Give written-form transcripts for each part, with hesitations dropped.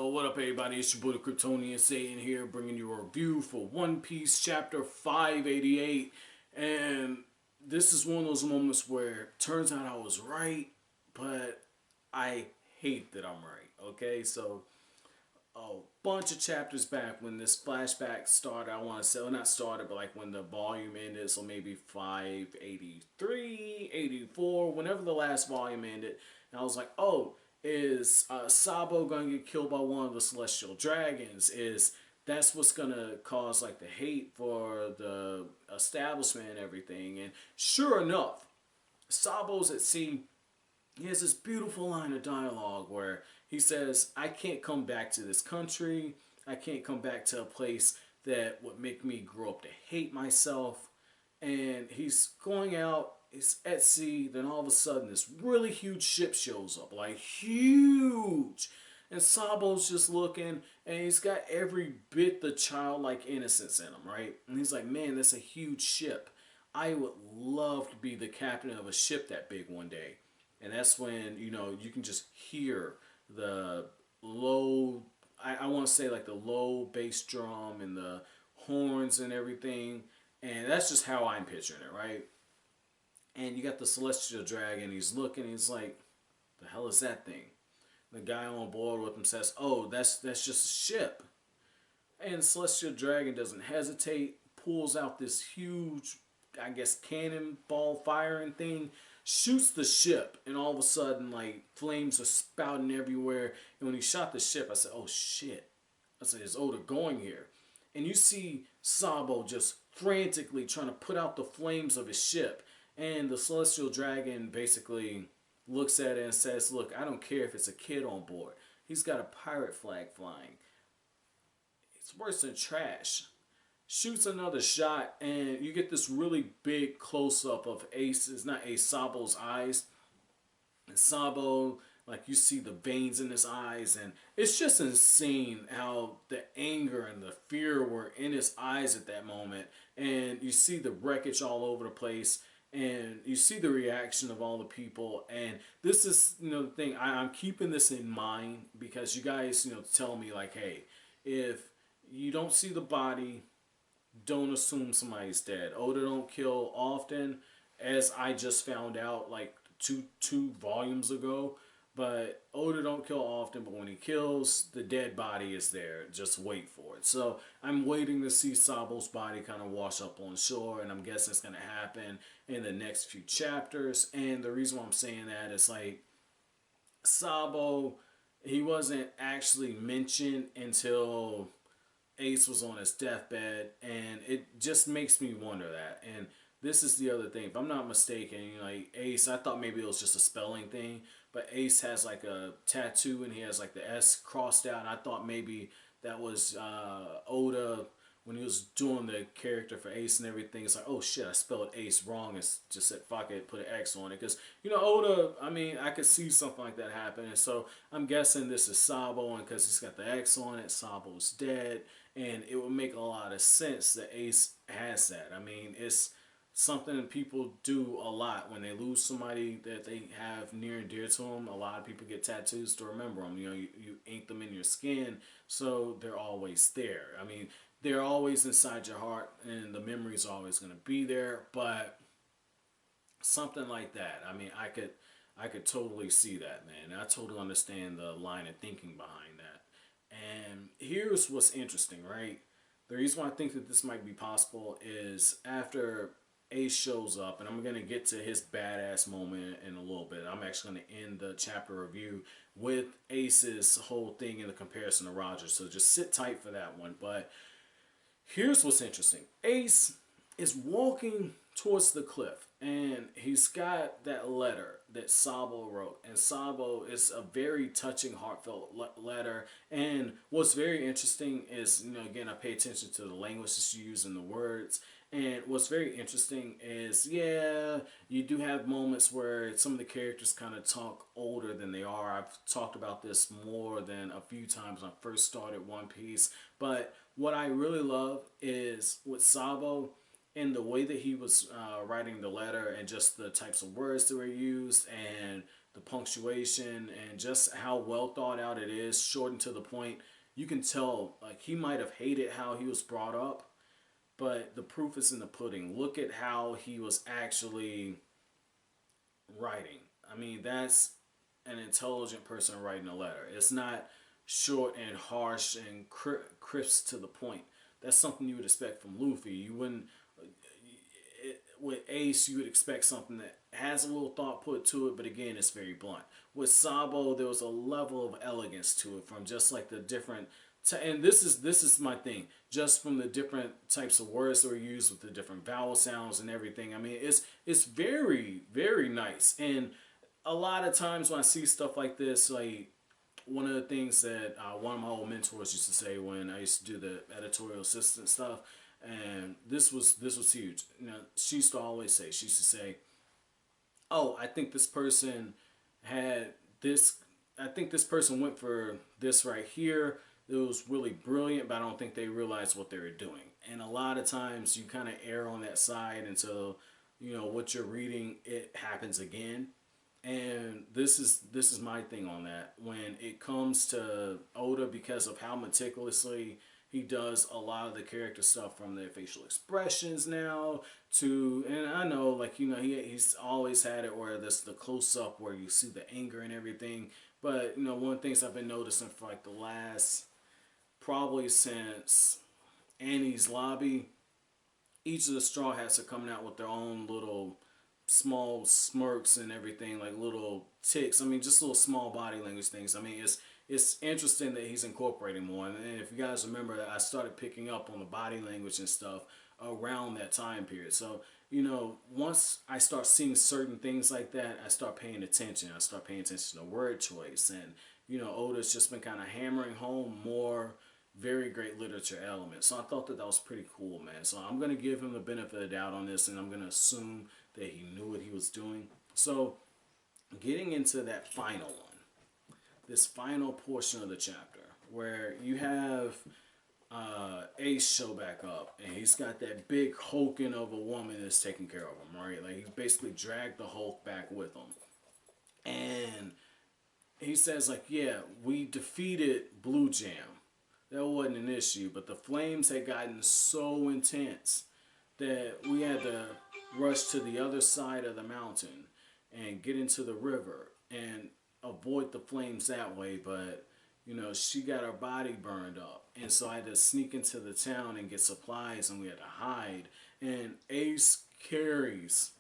Yo, what up everybody, it's your boy the Kryptonian Satan here, bringing you a review for One Piece chapter 588, and this is one of those moments where it turns out I was right, but I hate that I'm right, okay? So, a bunch of chapters back when this flashback started, I want to say, well, not started, but like when the volume ended, so maybe 583, 84, whenever the last volume ended, and I was like, oh, is Sabo going to get killed by one of the celestial dragons? Is that's what's going to cause like the hate for the establishment and everything? And sure enough, Sabo's at sea. He has this beautiful line of dialogue where he says, I can't come back to this country. I can't come back to a place that would make me grow up to hate myself. And he's going out, he's at sea, then all of a sudden this really huge ship shows up, like huge. And Sabo's just looking, and he's got every bit the childlike innocence in him, right? And he's like, man, that's a huge ship. I would love to be the captain of a ship that big one day. And that's when, you know, you can just hear the low, I want to say like the low bass drum and the horns and everything. And that's just how I'm picturing it, right? And you got the celestial dragon, he's looking, he's like, the hell is that thing? The guy on board with him says, oh, that's just a ship. And the celestial dragon doesn't hesitate, pulls out this huge, I guess, cannonball firing thing, shoots the ship, and all of a sudden, like, flames are spouting everywhere. And when he shot the ship, I said, oh shit. I said, is Oda going here? And you see Sabo just frantically trying to put out the flames of his ship. And the celestial dragon basically looks at it and says, look, I don't care if it's a kid on board. He's got a pirate flag flying. It's worse than trash. Shoots another shot, and you get this really big close-up of Sabo's eyes. And Sabo, like, you see the veins in his eyes, and it's just insane how the anger and the fear were in his eyes at that moment. And you see the wreckage all over the place, and you see the reaction of all the people. And this is, you know, the thing, I'm keeping this in mind because you guys, you know, tell me, like, hey, if you don't see the body, don't assume somebody's dead. Oda don't kill often, as I just found out like two volumes ago. But Oda don't kill often, but when he kills, the dead body is there. Just wait for it. So I'm waiting to see Sabo's body kind of wash up on shore, and I'm guessing it's going to happen in the next few chapters. And the reason why I'm saying that is like Sabo, he wasn't actually mentioned until Ace was on his deathbed, and it just makes me wonder that. And this is the other thing. If I'm not mistaken, like Ace, I thought maybe it was just a spelling thing, but Ace has like a tattoo and he has like the S crossed out. And I thought maybe that was Oda when he was doing the character for Ace and everything. It's like, oh shit, I spelled Ace wrong. It's just said fuck it, put an X on it. Because, you know, Oda, I mean, I could see something like that happen. And so I'm guessing this is Sabo, and because he's got the X on it, Sabo's dead. And it would make a lot of sense that Ace has that. I mean, it's something that people do a lot when they lose somebody that they have near and dear to them. A lot of people get tattoos to remember them. You know, you ink them in your skin, so they're always there. I mean, they're always inside your heart, and the memory's always going to be there. But something like that, I mean, I could totally see that, man. I totally understand the line of thinking behind that. And here's what's interesting, right? The reason why I think that this might be possible is after Ace shows up, and I'm going to get to his badass moment in a little bit. I'm actually going to end the chapter review with Ace's whole thing in the comparison to Roger. So just sit tight for that one. But here's what's interesting. Ace is walking towards the cliff, and he's got that letter that Sabo wrote. And Sabo is a very touching, heartfelt letter. And what's very interesting is, you know, again, I pay attention to the language that's used in the words. And what's very interesting is, yeah, you do have moments where some of the characters kind of talk older than they are. I've talked about this more than a few times when I first started One Piece. But what I really love is with Sabo, and the way that he was writing the letter, and just the types of words that were used, and the punctuation, and just how well thought out it is, short and to the point. You can tell like he might have hated how he was brought up, but the proof is in the pudding. Look at how he was actually writing. I mean, that's an intelligent person writing a letter. It's not short and harsh and crisp to the point. That's something you would expect from Luffy. You wouldn't with Ace. You would expect something that has a little thought put to it, but again, it's very blunt. With Sabo, there was a level of elegance to it from just like the different. And this is my thing. Just from the different types of words that were used with the different vowel sounds and everything. I mean, it's very very nice. And a lot of times when I see stuff like this, like one of the things that one of my old mentors used to say when I used to do the editorial assistant stuff, and this was huge. You know, she used to always say, she used to say, "Oh, I think this person had this. I think this person went for this right here. It was really brilliant, but I don't think they realized what they were doing." And a lot of times you kind of err on that side until you know what you're reading it happens again. And this is my thing on that. When it comes to Oda, because of how meticulously he does a lot of the character stuff, from their facial expressions now to, and I know like you know he's always had it where there's the close up where you see the anger and everything. But you know one of the things I've been noticing for like the last probably since Annie's Lobby, each of the Straw Hats are coming out with their own little small smirks and everything, like little ticks. I mean, just little small body language things. I mean, it's interesting that he's incorporating more. And if you guys remember that I started picking up on the body language and stuff around that time period. So, you know, once I start seeing certain things like that, I start paying attention. I start paying attention to word choice. And, you know, Oda's just been kind of hammering home more very great literature elements. So I thought that that was pretty cool, man. So I'm going to give him the benefit of the doubt on this, and I'm going to assume that he knew what he was doing. So getting into that final one, this final portion of the chapter, where you have Ace show back up, and he's got that big hulking of a woman that's taking care of him, right? Like he basically dragged the Hulk back with him. And he says like, yeah, we defeated Blue Jam. That wasn't an issue, but the flames had gotten so intense that we had to rush to the other side of the mountain and get into the river and avoid the flames that way. But you know, she got her body burned up, and so I had to sneak into the town and get supplies, and we had to hide. And Ace carries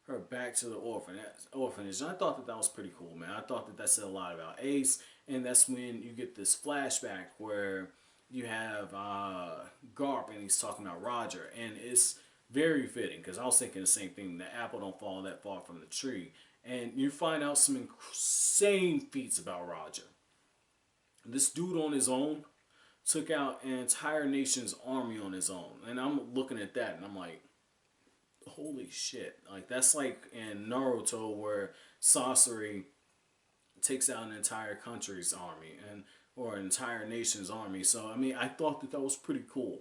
her back to the orphanage. And I thought that that was pretty cool, man. I thought that that said a lot about Ace, and that's when you get this flashback where you have Garp, and he's talking about Roger, and it's very fitting because I was thinking the same thing. The apple don't fall that far from the tree, and you find out some insane feats about Roger. This dude on his own took out an entire nation's army on his own, and I'm looking at that, and I'm like, holy shit. Like that's like in Naruto where Sasori takes out an entire country's army and or an entire nation's army. So I mean I thought that that was pretty cool.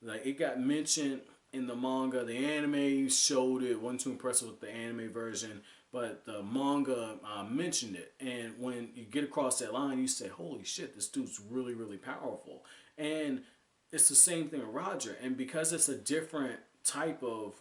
Like it got mentioned in the manga. The anime showed it. Wasn't too impressive with the anime version, but the manga mentioned it. And when you get across that line, you say, holy shit, this dude's really really powerful. And it's the same thing with Roger. And because it's a different type of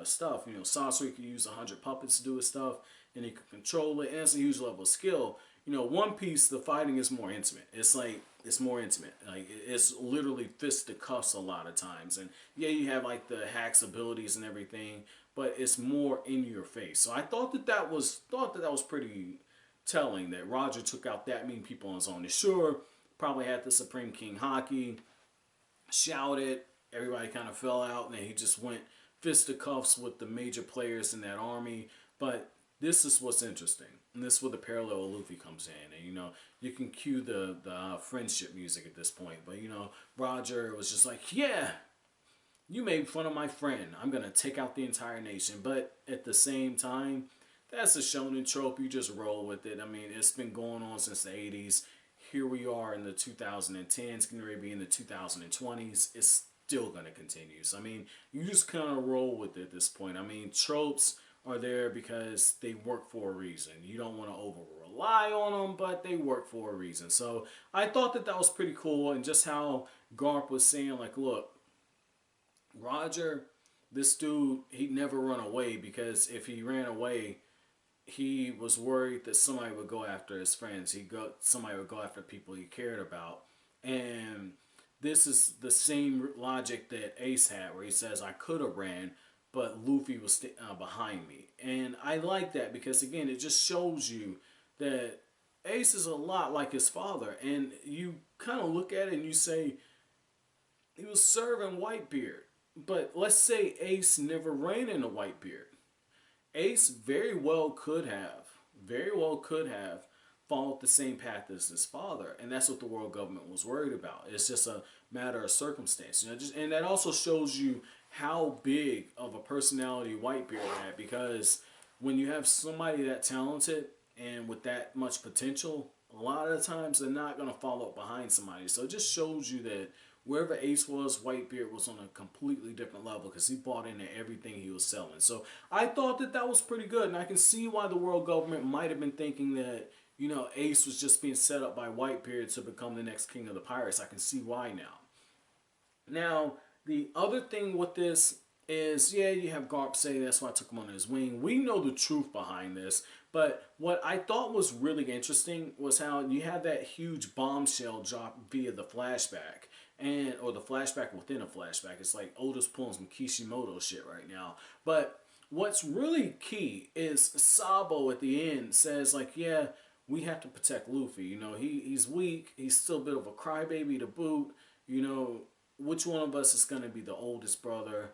stuff. You know, Sasori could use 100 puppets to do his stuff, and he could control it, and it's a huge level of skill. You know, One Piece, the fighting is more intimate. It's like, it's more intimate. Like, it's literally fist to cuffs a lot of times. And yeah, you have like the hacks abilities and everything, but it's more in your face. So I thought that that was pretty telling that Roger took out that many people on his own. And sure, probably had the Supreme King Haki, shouted, everybody kind of fell out, and then he just went fisticuffs with the major players in that army. But this is what's interesting, and this is where the parallel of Luffy comes in. And you know, you can cue the friendship music at this point. But you know, Roger was just like, yeah, you made fun of my friend, I'm gonna take out the entire nation. But at the same time, that's a shonen trope. You just roll with it. I mean, it's been going on since the 80s. Here we are in the 2010s, getting ready to be in the 2020s. It's still going to continue. So, I mean, you just kind of roll with it at this point. I mean, tropes are there because they work for a reason. You don't want to over rely on them, but they work for a reason. So I thought that that was pretty cool, and just how Garp was saying, like, look, Roger, this dude, he'd never run away, because if he ran away, he was worried that somebody would go after his friends. Somebody would go after people he cared about, and this is the same logic that Ace had, where he says, "I could have ran, but Luffy was behind me," and I like that because again, it just shows you that Ace is a lot like his father, and you kind of look at it and you say he was serving Whitebeard, but let's say Ace never ran into Whitebeard. Ace very well could have followed the same path as his father, and that's what the world government was worried about. It's just a matter of circumstance, and that also shows you how big of a personality Whitebeard had, because when you have somebody that talented and with that much potential, a lot of the times they're not going to follow up behind somebody. So it just shows you that wherever Ace was, Whitebeard was on a completely different level, because he bought into everything he was selling. So I thought that that was pretty good, and I can see why the world government might have been thinking that, Ace was just being set up by Whitebeard to become the next king of the pirates. I can see why now. Now, the other thing with this is, yeah, you have Garp say that's why I took him under his wing. We know the truth behind this, but what I thought was really interesting was how you have that huge bombshell drop via the flashback, or the flashback within a flashback. It's like Oda's pulling some Kishimoto shit right now. But what's really key is Sabo at the end says, like, yeah, we have to protect Luffy. He's weak. He's still a bit of a crybaby to boot. Which one of us is going to be the oldest brother?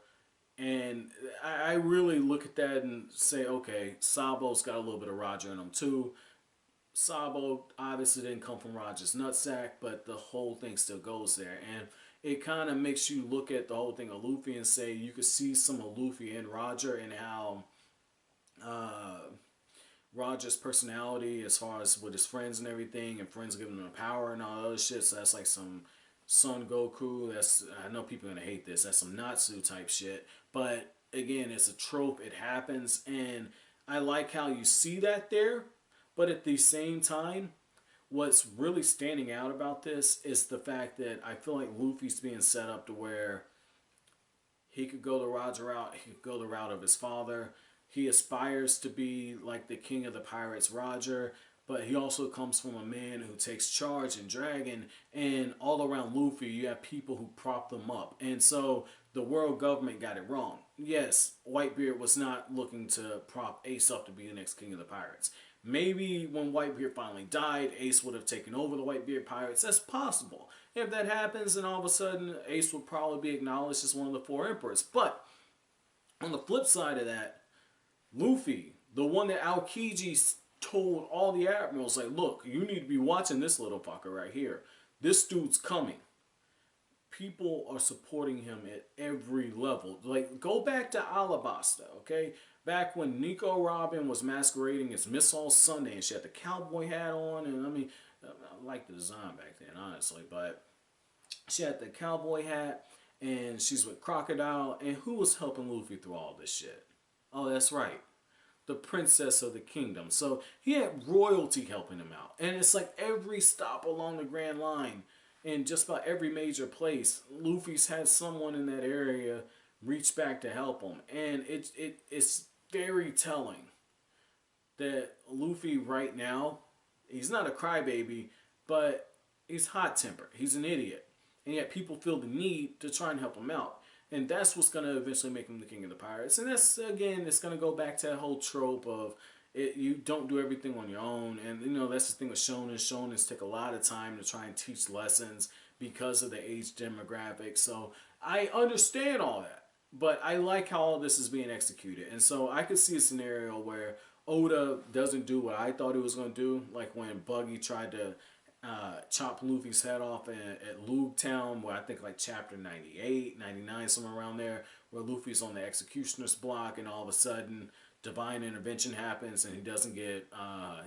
And I really look at that and say, okay, Sabo's got a little bit of Roger in him too. Sabo obviously didn't come from Roger's nutsack, but the whole thing still goes there. And it kind of makes you look at the whole thing of Luffy and say you could see some of Luffy and Roger, and how Roger's personality as far as with his friends and everything, and friends giving him power and all that other shit. So that's like some Son Goku. I know people are gonna hate this. That's some Natsu type shit. But again, it's a trope. It happens, and I like how you see that there. But at the same time, what's really standing out about this is the fact that I feel like Luffy's being set up to where he could go the Roger route. He could go the route of his father. He aspires to be like the king of the pirates, Roger, but he also comes from a man who takes charge in Dragon, and all around Luffy you have people who prop them up. And so the world government got it wrong. Yes, Whitebeard was not looking to prop Ace up to be the next king of the pirates. Maybe when Whitebeard finally died, Ace would have taken over the Whitebeard pirates. That's possible. If that happens, then all of a sudden Ace would probably be acknowledged as one of the four emperors. But on the flip side of that, Luffy, the one that Aokiji told all the admirals, like, look, you need to be watching this little fucker right here. This dude's coming. People are supporting him at every level. Like, go back to Alabasta, okay? Back when Nico Robin was masquerading as Miss All Sunday, and she had the cowboy hat on, and I liked the design back then, honestly, but she had the cowboy hat, and she's with Crocodile, and who was helping Luffy through all this shit? Oh, that's right. The princess of the kingdom. So he had royalty helping him out. And it's like every stop along the Grand Line, in just about every major place, Luffy's had someone in that area reach back to help him. And it's very telling that Luffy right now, he's not a crybaby, but he's hot-tempered. He's an idiot. And yet people feel the need to try and help him out. And that's what's going to eventually make him the king of the pirates. And that's, again, it's going to go back to that whole trope of you don't do everything on your own. And, that's the thing with shonen. Shonens take a lot of time to try and teach lessons because of the age demographic. So I understand all that. But I like how all this is being executed. And so I could see a scenario where Oda doesn't do what I thought he was going to do. Like when Buggy tried to chop Luffy's head off at Lug Town, where I think like chapter 98, 99, somewhere around there, where Luffy's on the executioner's block, and all of a sudden divine intervention happens and he doesn't get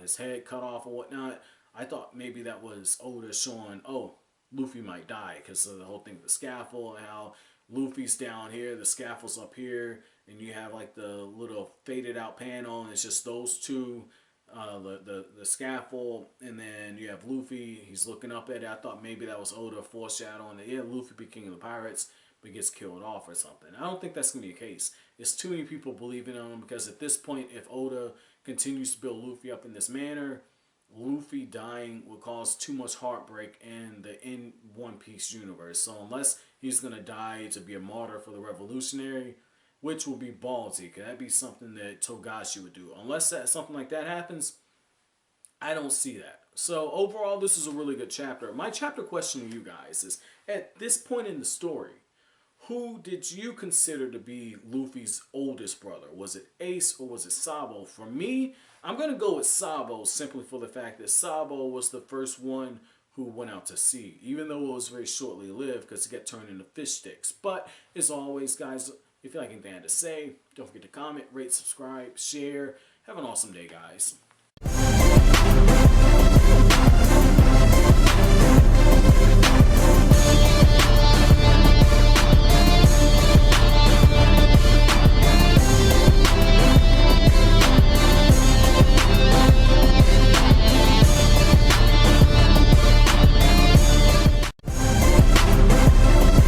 his head cut off or whatnot. I thought maybe that was Oda showing, oh, Luffy might die because of the whole thing with the scaffold, and how Luffy's down here, the scaffold's up here, and you have like the little faded out panel, and it's just those two, the scaffold, and then you have Luffy. He's looking up at it. I thought maybe that was Oda foreshadowing that, yeah, Luffy be king of the pirates, but gets killed off or something. I don't think that's gonna be the case. It's too many people believing in him, because at this point, if Oda continues to build Luffy up in this manner, Luffy dying will cause too much heartbreak in One Piece universe. So unless he's gonna die to be a martyr for the revolutionary, which will be ballsy, cause that'd be something that Togashi would do. Unless something like that happens, I don't see that. So overall, this is a really good chapter. My chapter question to you guys is: at this point in the story, who did you consider to be Luffy's oldest brother? Was it Ace or was it Sabo? For me, I'm going to go with Sabo, simply for the fact that Sabo was the first one who went out to sea, even though it was very shortly lived because it got turned into fish sticks. But as always, guys, if you like anything I had to say, don't forget to comment, rate, subscribe, share. Have an awesome day, guys.